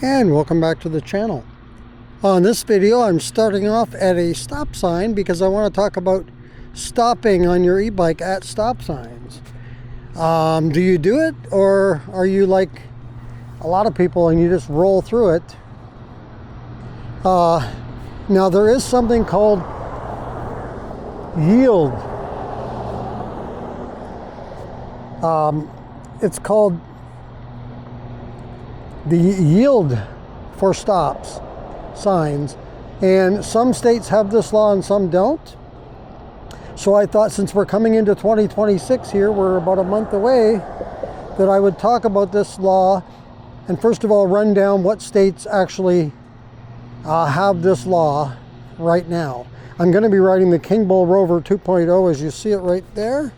And welcome back to the channel. On this video I'm starting off at a stop sign because I want to talk about stopping on your e-bike at stop signs. Do you do it, or are you like a lot of people and you just roll through it? Now there is something called yield. It's called the yield for stops signs, and some states have this law and some don't. So I thought, since we're coming into 2026 here, we're about a month away, that I would talk about this law and first of all run down what states actually have this law right now. I'm going to be riding the King Bull Rover 2.0 as you see it right there.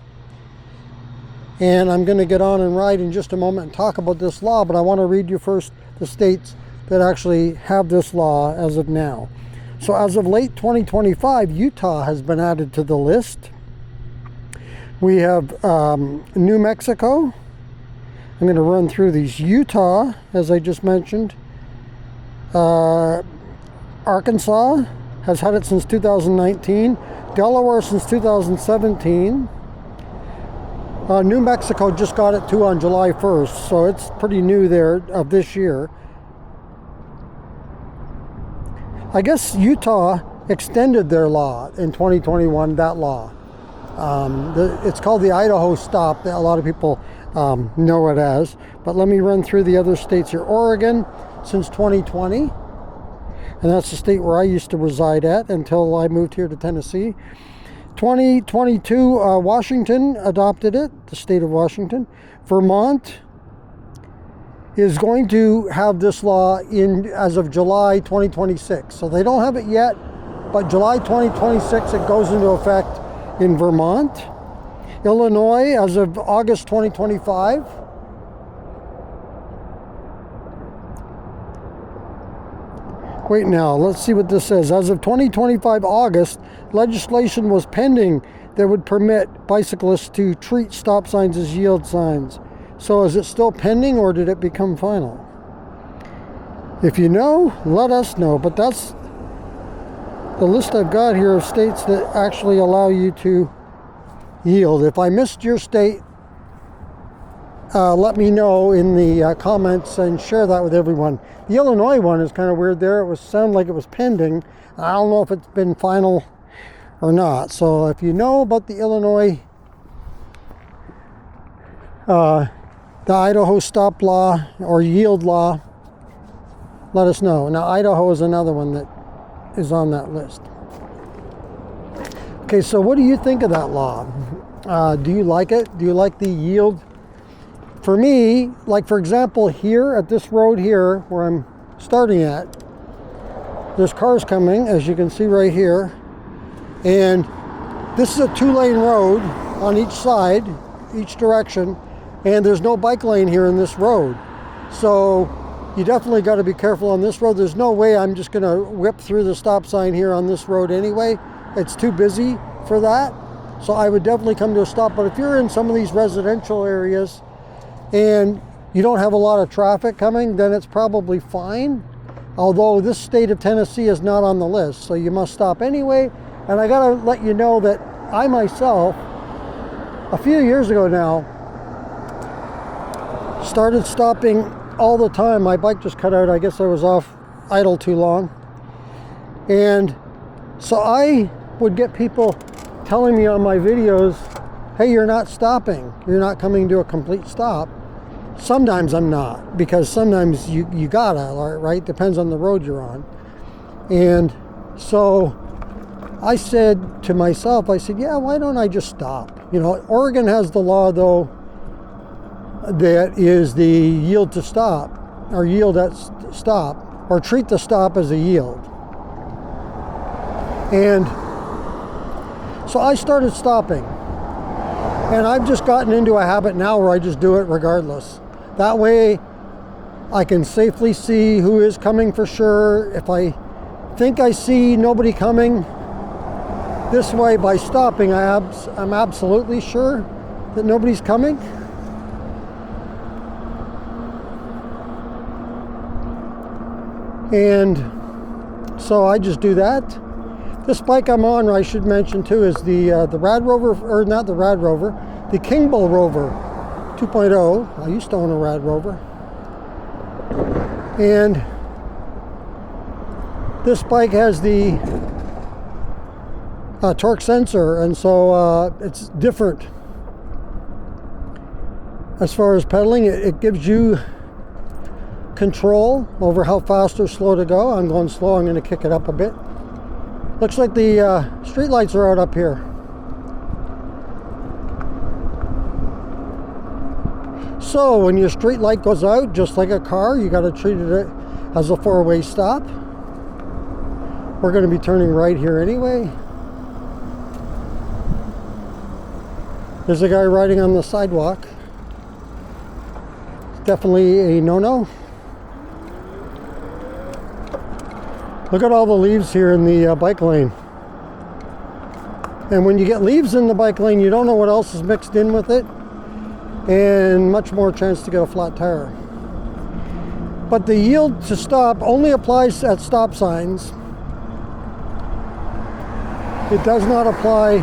And I'm going to get on and ride in just a moment and talk about this law, but I want to read you first the states that actually have this law as of now. So as of late 2025, Utah has been added to the list. We have New Mexico. I'm going to run through these. Utah, as I just mentioned. Arkansas has had it since 2019. Delaware since 2017. New Mexico just got it too on July 1st, so it's pretty new there of this year. I guess Utah extended their law in 2021, that law. It's called the Idaho stop, that a lot of people know it as. But let me run through the other states here. Oregon since 2020, and that's the state where I used to reside at until I moved here to Tennessee. 2022, Washington adopted it, the state of Washington. Vermont is going to have this law in as of July 2026. So they don't have it yet, but July 2026 it goes into effect in Vermont. Illinois as of August 2025. Wait now, let's see what this says. As of 2025 August, legislation was pending that would permit bicyclists to treat stop signs as yield signs. So is it still pending, or did it become final? If you know, let us know. But that's the list I've got here of states that actually allow you to yield. If I missed your state, let me know in the comments and share that with everyone. The Illinois one is kind of weird there. It sounded like it was pending. I don't know if it's been final or not. So if you know about the Illinois, the Idaho stop law or yield law, let us know. Now Idaho is another one that is on that list. Okay, so what do you think of that law? Do you like it? Do you like the yield? For me, like for example, here at this road here where I'm starting at, there's cars coming, as you can see right here, and this is a 2-lane road on each side, each direction, and there's no bike lane here in this road. So you definitely got to be careful on this road. There's no way I'm just going to whip through the stop sign here on this road anyway. It's too busy for that. So I would definitely come to a stop. But if you're in some of these residential areas and you don't have a lot of traffic coming, then it's probably fine. Although this state of Tennessee is not on the list, so you must stop anyway. And I gotta let you know that I myself, a few years ago now, started stopping all the time. My bike just cut out. I guess I was off idle too long. And so I would get people telling me on my videos, hey, you're not stopping. You're not coming to a complete stop. Sometimes I'm not, because sometimes you gotta, right? Depends on the road you're on. And so I said to myself, I said, yeah, why don't I just stop? You know, Oregon has the law, though, that is the yield to stop, or yield at stop, or treat the stop as a yield. And so I started stopping. And I've just gotten into a habit now where I just do it regardless. That way I can safely see who is coming for sure. If I think I see nobody coming, this way by stopping, I'm absolutely sure that nobody's coming. And so I just do that. This bike I'm on, I should mention too, is the Rad Rover, or not the Rad Rover, the King Bull Rover 2.0. I used to own a Rad Rover. And this bike has the torque sensor, and so it's different. As far as pedaling, it gives you control over how fast or slow to go. I'm going slow, I'm going to kick it up a bit. Looks like the street lights are out up here. So when your street light goes out, just like a car, you got to treat it as a four-way stop. We're going to be turning right here anyway. There's a guy riding on the sidewalk. Definitely a no-no. Look at all the leaves here in the bike lane. And when you get leaves in the bike lane, you don't know what else is mixed in with it, and much more chance to get a flat tire. But the yield to stop only applies at stop signs. It does not apply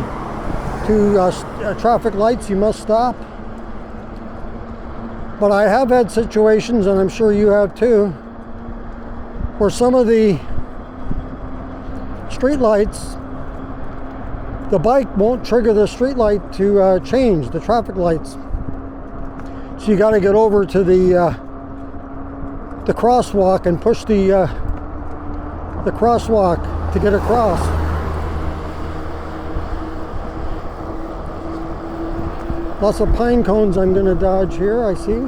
to traffic lights. You must stop. But I have had situations, and I'm sure you have too, where some of the street lights, the bike won't trigger the street light to change the traffic lights. So you got to get over to the crosswalk and push the crosswalk to get across. Lots of pine cones I'm going to dodge here, I see.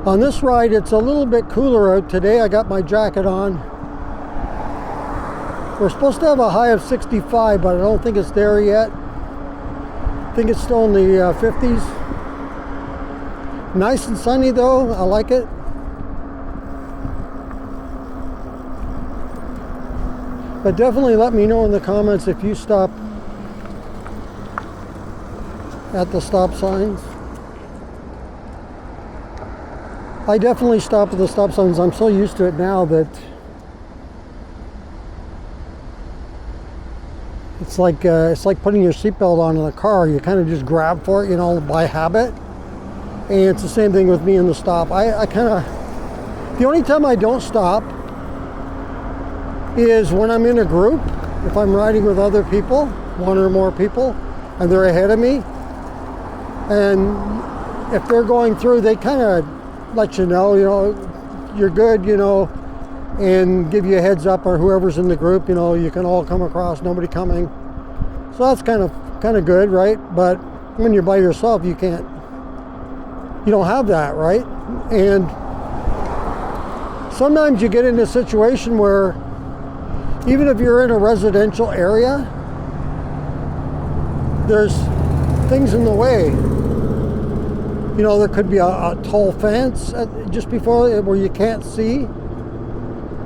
On this ride, it's a little bit cooler out today. I got my jacket on. We're supposed to have a high of 65, but I don't think it's there yet. I think it's still in the 50s. Nice and sunny though, I like it. But definitely let me know in the comments if you stop at the stop signs. I definitely stop at the stop signs. I'm so used to it now that it's like putting your seatbelt on in the car. You kind of just grab for it, you know, by habit. And it's the same thing with me in the stop. I kind of, the only time I don't stop is when I'm in a group. If I'm riding with other people, one or more people, and they're ahead of me, and if they're going through, they kind of let you know, you're good, and give you a heads up, or whoever's in the group, you can all come across, nobody coming. So that's kind of good, right? But when you're by yourself, you don't have that, right? And sometimes you get in a situation where even if you're in a residential area, there's things in the way. There could be a tall fence just before where you can't see,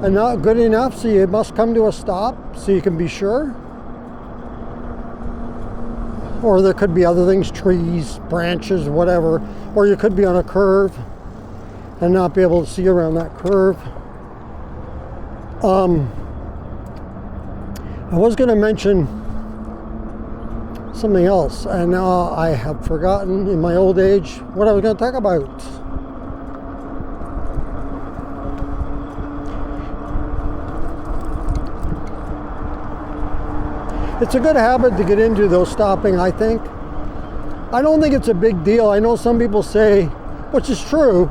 and not good enough, so you must come to a stop so you can be sure. Or there could be other things, trees, branches, whatever. Or you could be on a curve and not be able to see around that curve. I was going to mention something else, and now I have forgotten in my old age what I was going to talk about. It's a good habit to get into, though, stopping, I think. I don't think it's a big deal. I know some people say, which is true,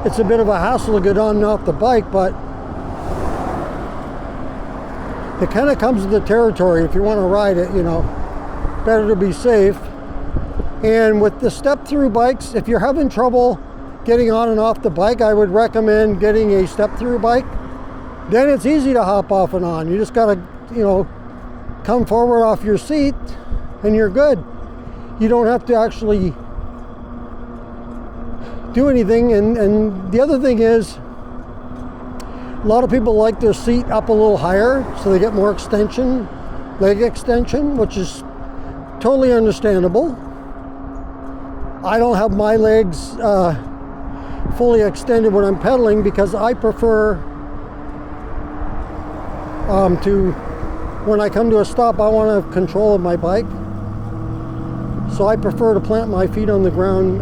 it's a bit of a hassle to get on and off the bike, but it kind of comes with the territory. If you want to ride it, better to be safe. And with the step-through bikes, if you're having trouble getting on and off the bike, I would recommend getting a step-through bike. Then it's easy to hop off and on. You just got to, come forward off your seat and you're good. You don't have to actually do anything. And the other thing is, a lot of people like their seat up a little higher so they get more extension, leg extension, which is totally understandable. I don't have my legs fully extended when I'm pedaling because I prefer when I come to a stop, I want to have control of my bike. So I prefer to plant my feet on the ground,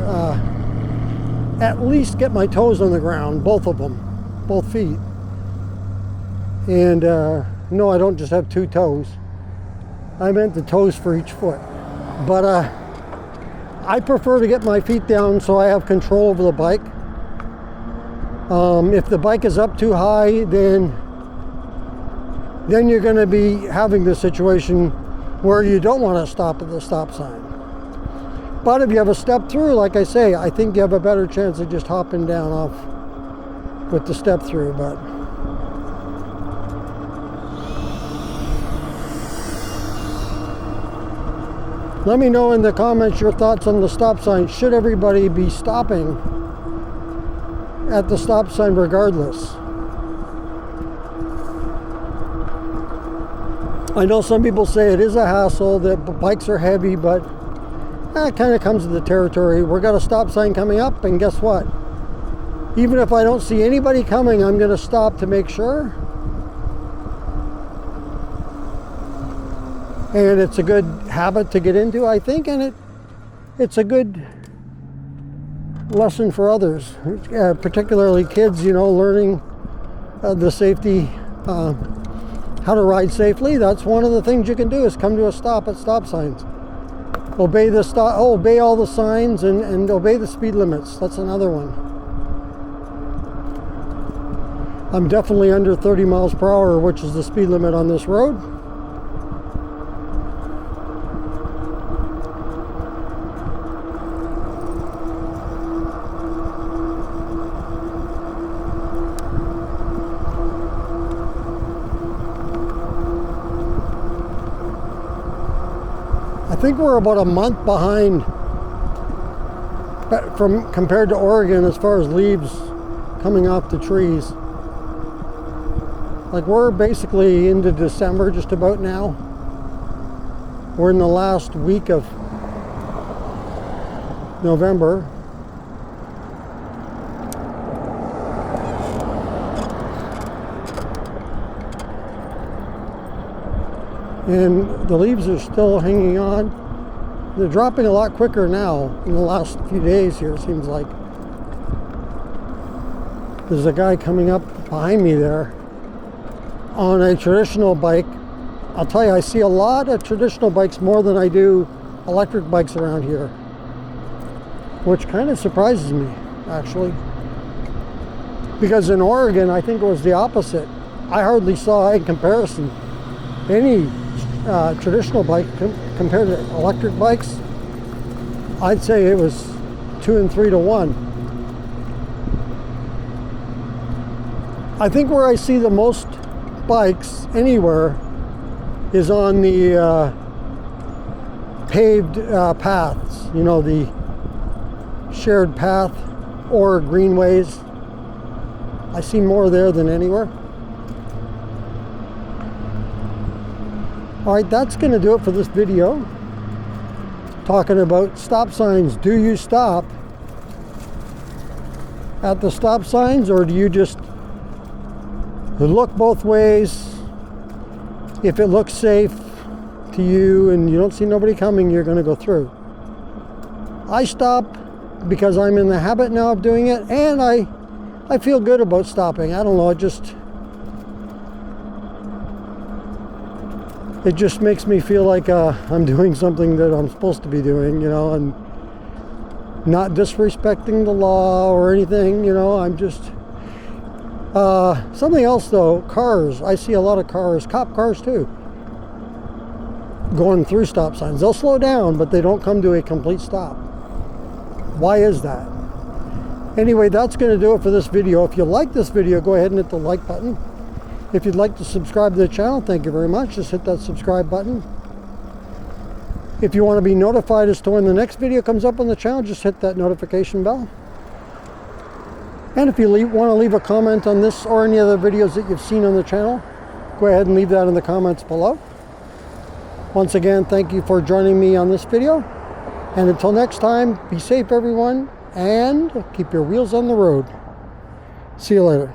at least get my toes on the ground, both of them, both feet. And no, I don't just have 2 toes. I meant the toes for each foot. But I prefer to get my feet down so I have control over the bike. If the bike is up too high, then you're going to be having the situation where you don't want to stop at the stop sign. But if you have a step through, like I say, I think you have a better chance of just hopping down off with the step through. But let me know in the comments your thoughts on the stop sign. Should everybody be stopping at the stop sign regardless? I know some people say it is a hassle, that bikes are heavy, but it kind of comes with the territory. We've got a stop sign coming up, and guess what? Even if I don't see anybody coming, I'm going to stop to make sure. And it's a good habit to get into, I think, and it's a good lesson for others, particularly kids, you know, learning the safety, how to ride safely. That's one of the things you can do, is come to a stop at stop signs. Obey the stop, obey all the signs, and obey the speed limits. That's another one. I'm definitely under 30 miles per hour, which is the speed limit on this road. I think we're about a month behind compared to Oregon as far as leaves coming off the trees. Like, we're basically into December just about now. We're in the last week of November. And the leaves are still hanging on. They're dropping a lot quicker now in the last few days here, it seems like. There's a guy coming up behind me there on a traditional bike. I'll tell you, I see a lot of traditional bikes more than I do electric bikes around here, which kind of surprises me, actually. Because in Oregon, I think it was the opposite. I hardly saw, in comparison, any traditional bike compared to electric bikes. I'd say it was 2 and 3 to 1. I think where I see the most bikes anywhere is on the paved paths, you know, the shared path or greenways. I see more there than anywhere. All right, that's going to do it for this video. Talking about stop signs. Do you stop at the stop signs, or do you just look both ways? If it looks safe to you and you don't see nobody coming, you're going to go through. I stop because I'm in the habit now of doing it, and I feel good about stopping. I don't know, it just makes me feel like I'm doing something that I'm supposed to be doing, you know, and not disrespecting the law or anything, you know. I'm just something else though. Cars, I see a lot of cars, cop cars too, going through stop signs. They'll slow down, but they don't come to a complete stop. Why is that? Anyway, that's going to do it for this video. If you like this video, go ahead and hit the like button. If you'd like to subscribe to the channel, thank you very much. Just hit that subscribe button. If you want to be notified as to when the next video comes up on the channel, just hit that notification bell. And if you want to leave a comment on this or any other videos that you've seen on the channel, go ahead and leave that in the comments below. Once again, thank you for joining me on this video, And until next time, be safe everyone, and keep your wheels on the road. See you later.